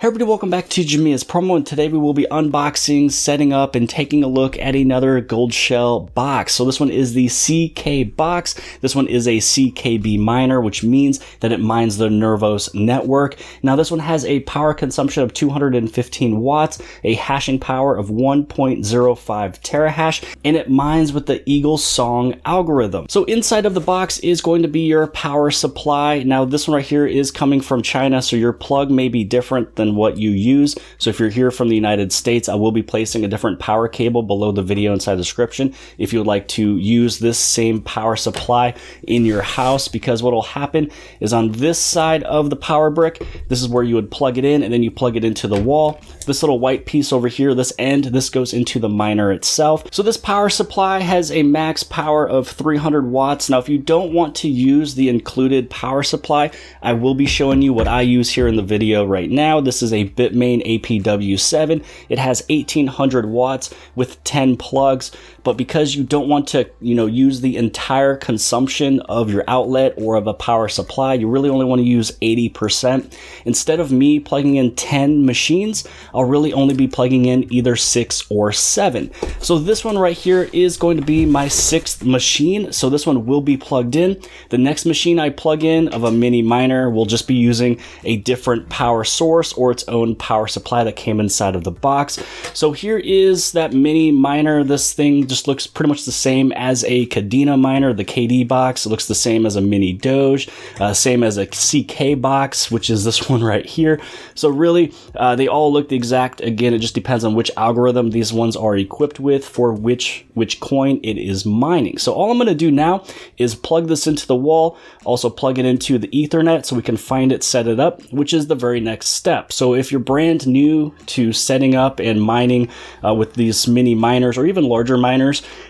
everybody, welcome back to Jamia's Promo, and today we will be unboxing, setting up, and taking a look at another Goldshell box. So this one is the CK box. This one is a CKB miner, which means that it mines the Nervos network. Now this one has a power consumption of 215 watts, a hashing power of 1.05 terahash, and it mines with the Eagle Song algorithm. So inside of the box is going to be your power supply. Now this one right here is coming from China, so your plug may be different than what you use. So if you're here from the United States, I will be placing a different power cable below the video inside the description if you would like to use this same power supply in your house, because what will happen is on this side of the power brick, this is where you would plug it in, and then you plug it into the wall. This little white piece over here, this end, this goes into the miner itself. So this power supply has a max power of 300 watts. Now if you don't want to use the included power supply, I will be showing you what I use here in the video right now. This is a Bitmain APW7. It has 1800 watts with 10 plugs, but because you don't want to, use the entire consumption of your outlet or of a power supply, you really only want to use 80%. Instead of me plugging in 10 machines, I'll really only be plugging in either 6 or 7. So this one right here is going to be my 6th machine. So this one will be plugged in. The next machine I plug in of a mini miner will just be using a different power source or its own power supply that came inside of the box. So here is that mini miner. This thing just looks pretty much the same as a Cadena miner, the KD box. It looks the same as a mini Doge, same as a CK box, which is this one right here. So really, they all look the exact. Again, it just depends on which algorithm these ones are equipped with for which coin it is mining. So all I'm going to do now is plug this into the wall, also plug it into the Ethernet so we can find it, set it up, which is the very next step. So if you're brand new to setting up and mining with these mini miners or even larger miners,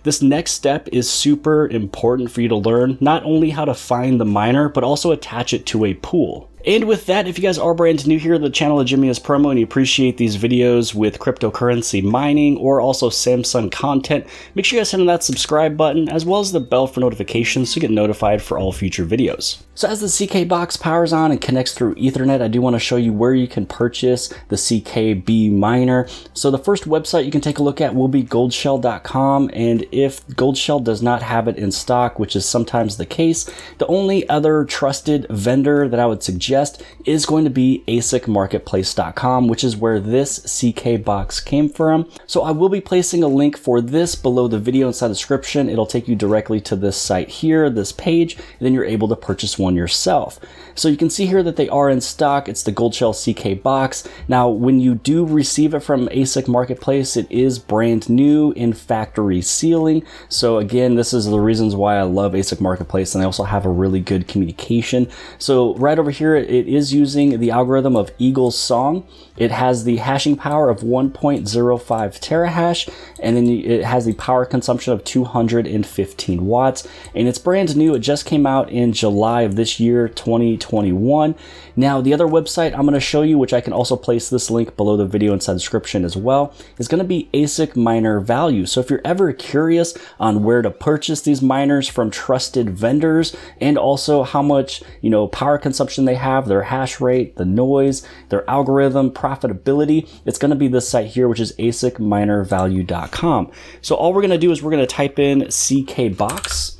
this next step is super important for you to learn, not only how to find the miner, but also attach it to a pool. And with that, if you guys are brand new here to the channel of Jamia's Promo and you appreciate these videos with cryptocurrency mining or also Samsung content, make sure you guys hit on that subscribe button as well as the bell for notifications so you get notified for all future videos. So as the CK box powers on and connects through Ethernet, I do want to show you where you can purchase the CKB miner. So the first website you can take a look at will be goldshell.com, and if Goldshell does not have it in stock, which is sometimes the case, the only other trusted vendor that I would suggest is going to be asicmarketplace.com, which is where this CK box came from. So I will be placing a link for this below the video inside the description. It'll take you directly to this site here, this page, and then you're able to purchase one yourself. So you can see here that they are in stock. It's the Goldshell CK box. Now, when you do receive it from ASIC Marketplace, it is brand new in factory sealing. So again, this is the reasons why I love ASIC Marketplace, and I also have a really good communication. So right over here, it is using the algorithm of Eagle Song. It has the hashing power of 1.05 terahash, and then it has the power consumption of 215 watts, and it's brand new. It just came out in July of this year, 2021. Now, the other website I'm going to show you, which I can also place this link below the video inside the description as well, is going to be ASIC Miner Value. So if you're ever curious on where to purchase these miners from trusted vendors and also how much, power consumption they have, their hash rate, the noise, their algorithm, profitability, it's going to be this site here, which is asicminervalue.com. So all we're going to do is we're going to type in CK box.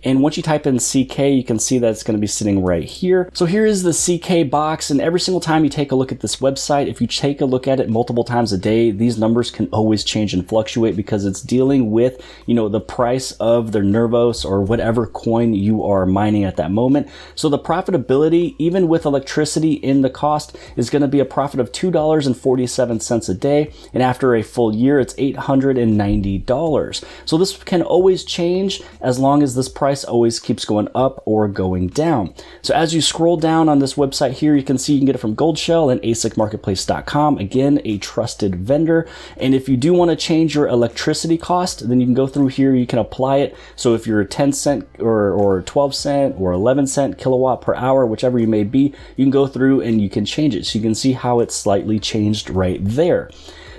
And once you type in CK, you can see that it's going to be sitting right here. So here is the CK box, and every single time you take a look at this website, if you take a look at it multiple times a day, these numbers can always change and fluctuate because it's dealing with, the price of their Nervos or whatever coin you are mining at that moment. So the profitability, even with electricity in the cost, is going to be a profit of $2.47 a day. And after a full year, it's $890. So this can always change as long as this price always keeps going up or going down. So as you scroll down on this website here, you can see you can get it from Goldshell and asicmarketplace.com. Again, a trusted vendor. And if you do want to change your electricity cost, then you can go through here, you can apply it. So if you're a 10 cent or 12 cent or 11 cent kilowatt per hour, whichever you may be, you can go through and you can change it. So you can see how it's slightly changed right there.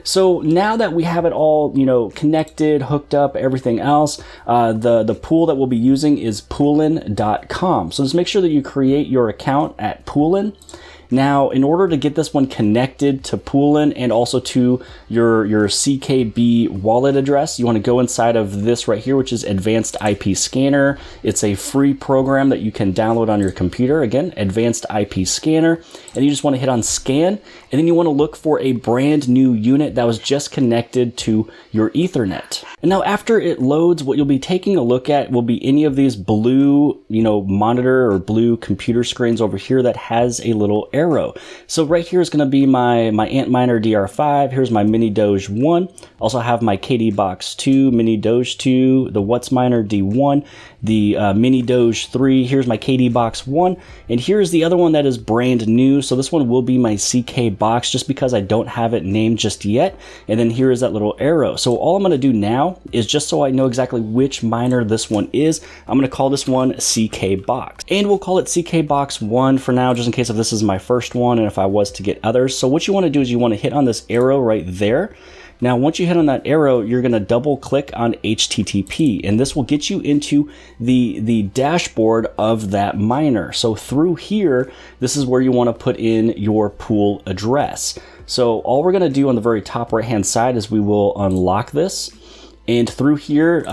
So now that we have it all, connected, hooked up, everything else, the pool that we'll be using is Poolin.com. So just make sure that you create your account at Poolin. Now, in order to get this one connected to Poolin and also to your CKB wallet address, you want to go inside of this right here, which is Advanced IP Scanner. It's a free program that you can download on your computer. Again, Advanced IP Scanner. And you just want to hit on scan. And then you want to look for a brand new unit that was just connected to your Ethernet. And now after it loads, what you'll be taking a look at will be any of these blue, monitor or blue computer screens over here that has a little arrow. So right here is going to be my Antminer DR5. Here's my Mini Doge 1. Also have my KD Box 2, Mini Doge 2, the WhatsMiner D1, the Mini Doge 3. Here's my KD Box 1. And here's the other one that is brand new. So this one will be my CK Box just because I don't have it named just yet. And then here is that little arrow. So all I'm going to do now is, just so I know exactly which miner this one is, I'm going to call this one CK Box. And we'll call it CK Box 1 for now, just in case if this is my first one and if I was to get others. So what you want to do is you want to hit on this arrow right there. Now, once you hit on that arrow, you're going to double click on HTTP, and this will get you into the dashboard of that miner. So through here, this is where you want to put in your pool address. So all we're going to do on the very top right-hand side is we will unlock this. And through here,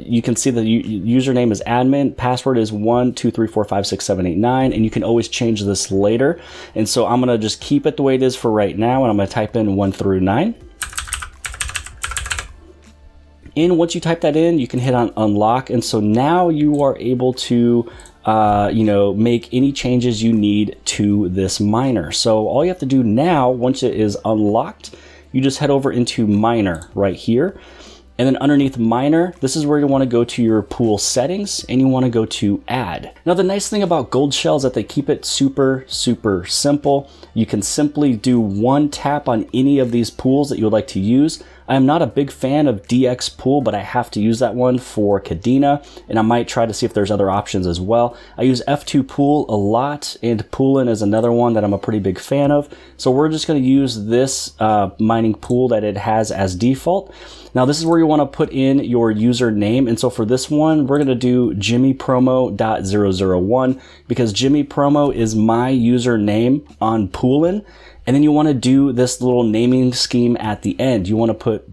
you can see the username is admin, password is 123456789, and you can always change this later. And so I'm going to just keep it the way it is for right now, and I'm going to type in 1 through 9. And once you type that in, you can hit on unlock. And so now you are able to, make any changes you need to this miner. So all you have to do now, once it is unlocked, you just head over into miner right here. And then underneath miner, this is where you want to go to your pool settings and you want to go to add. Now, the nice thing about Goldshell is that they keep it super, super simple. You can simply do one tap on any of these pools that you would like to use. I am not a big fan of DX Pool, but I have to use that one for Kadena, and I might try to see if there's other options as well. I use F2 Pool a lot, and Poolin is another one that I'm a pretty big fan of. So we're just going to use this mining pool that it has as default. Now, this is where you want to put in your username. And so for this one, we're going to do jimmypromo.001 because Jimmy Promo is my username on Poolin. And then you want to do this little naming scheme at the end. You want to put,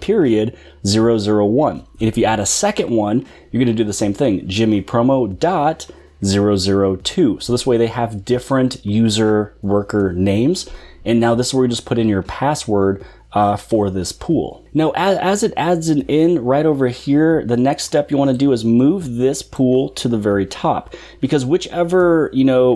period 001. And if you add a second one, you're going to do the same thing, jimmypromo.002. So this way they have different user worker names. And now this is where you just put in your password for this pool. Now, as it adds an in right over here, the next step you want to do is move this pool to the very top, because whichever,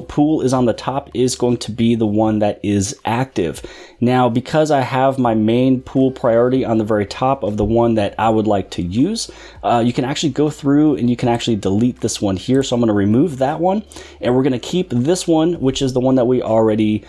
pool is on the top is going to be the one that is active. Now, because I have my main pool priority on the very top of the one that I would like to use, you can actually go through and you can actually delete this one here. So I'm going to remove that one and we're going to keep this one, which is the one that we already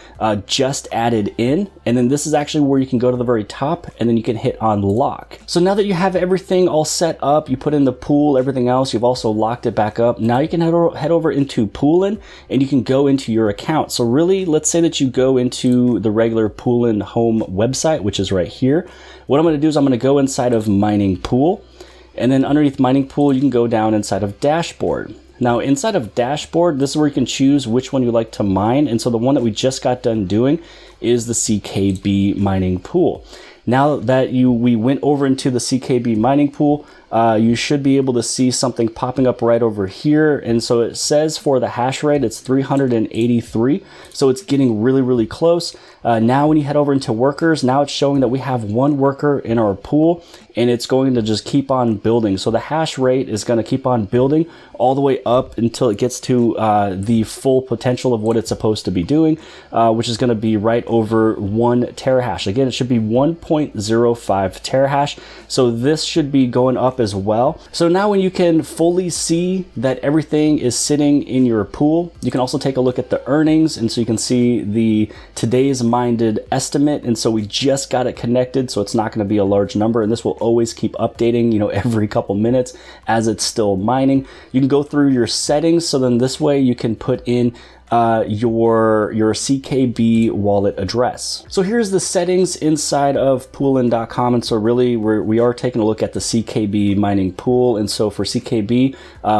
just added in. And then this is actually where you can go to the very top and then you can hit unlock. So now that you have everything all set up, you put in the pool, everything else, you've also locked it back up. Now you can head over into Poolin and you can go into your account. So really, let's say that you go into the regular Poolin home website, which is right here. What I'm going to do is I'm going to go inside of mining pool, and then underneath mining pool, you can go down inside of dashboard. Now inside of dashboard, this is where you can choose which one you like to mine. And so the one that we just got done doing is the CKB mining pool. Now that we went over into the CKB mining pool, you should be able to see something popping up right over here. And so it says for the hash rate, it's 383. So it's getting really, really close. Now when you head over into workers, now it's showing that we have one worker in our pool and it's going to just keep on building. So the hash rate is going to keep on building all the way up until it gets to the full potential of what it's supposed to be doing, which is going to be right over 1 terahash. Again, it should be 1.05 terahash. So this should be going up as well. So now when you can fully see that everything is sitting in your pool, you can also take a look at the earnings. And so you can see the today's mined estimate. And so we just got it connected. So it's not going to be a large number. And this will always keep updating, every couple minutes as it's still mining. You can go through your settings. So then this way you can put in your CKB wallet address. So here's the settings inside of Poolin.com, and so really we are taking a look at the CKB mining pool. And so for CKB,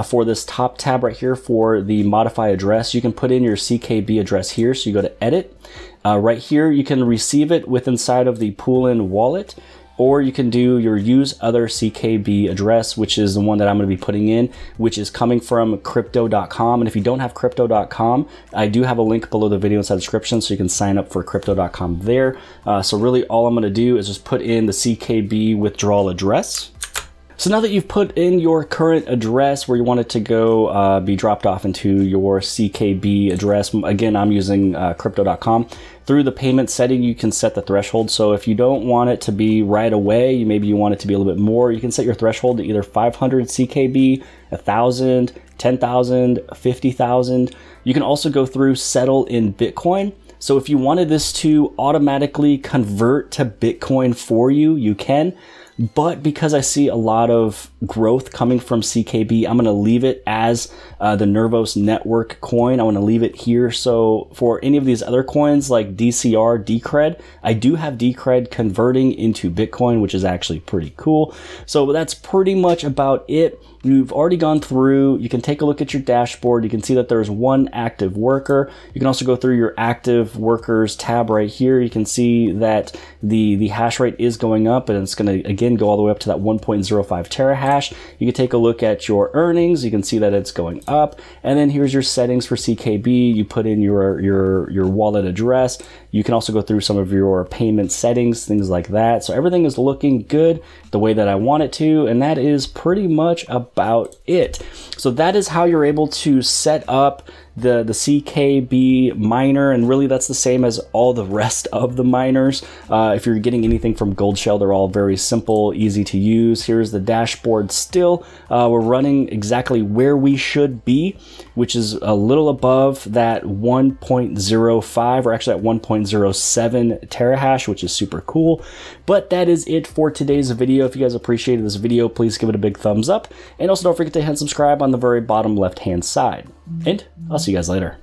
for this top tab right here for the modify address, you can put in your CKB address here. So you go to edit. Right here, you can receive it with inside of the Poolin wallet, or you can do your use other CKB address, which is the one that I'm going to be putting in, which is coming from crypto.com. And if you don't have crypto.com, I do have a link below the video inside the description, so you can sign up for crypto.com there. So really all I'm going to do is just put in the CKB withdrawal address. So now that you've put in your current address where you want it to go be dropped off into your CKB address, again, I'm using crypto.com. Through the payment setting, you can set the threshold. So if you don't want it to be right away, maybe you want it to be a little bit more, you can set your threshold to either 500 CKB, 1,000, 10,000, 50,000. You can also go through settle in Bitcoin. So if you wanted this to automatically convert to Bitcoin for you, you can. But because I see a lot of growth coming from CKB, I'm going to leave it as the Nervos network coin. I want to leave it here. So for any of these other coins like DCR, Decred, I do have Decred converting into Bitcoin, which is actually pretty cool. So that's pretty much about it. You've already gone through. You can take a look at your dashboard. You can see that there's one active worker. You can also go through your active workers tab right here. You can see that the hash rate is going up, and it's going to again go all the way up to that 1.05 terahash. You can take a look at your earnings. You can see that it's going up. And then here's your settings for CKB. You put in your wallet address. You can also go through some of your payment settings, things like that. So everything is looking good the way that I want it to, and that is pretty much about it. So that is how you're able to set up the CKB miner, and really that's the same as all the rest of the miners. If you're getting anything from Goldshell, they're all very simple, easy to use. Here's the dashboard still. We're running exactly where we should be, which is a little above that 1.05, or actually at 1.07 terahash, which is super cool. But that is it for today's video. If you guys appreciated this video, please give it a big thumbs up, and also don't forget to hit subscribe on the very bottom left hand side. And I'll see you guys later.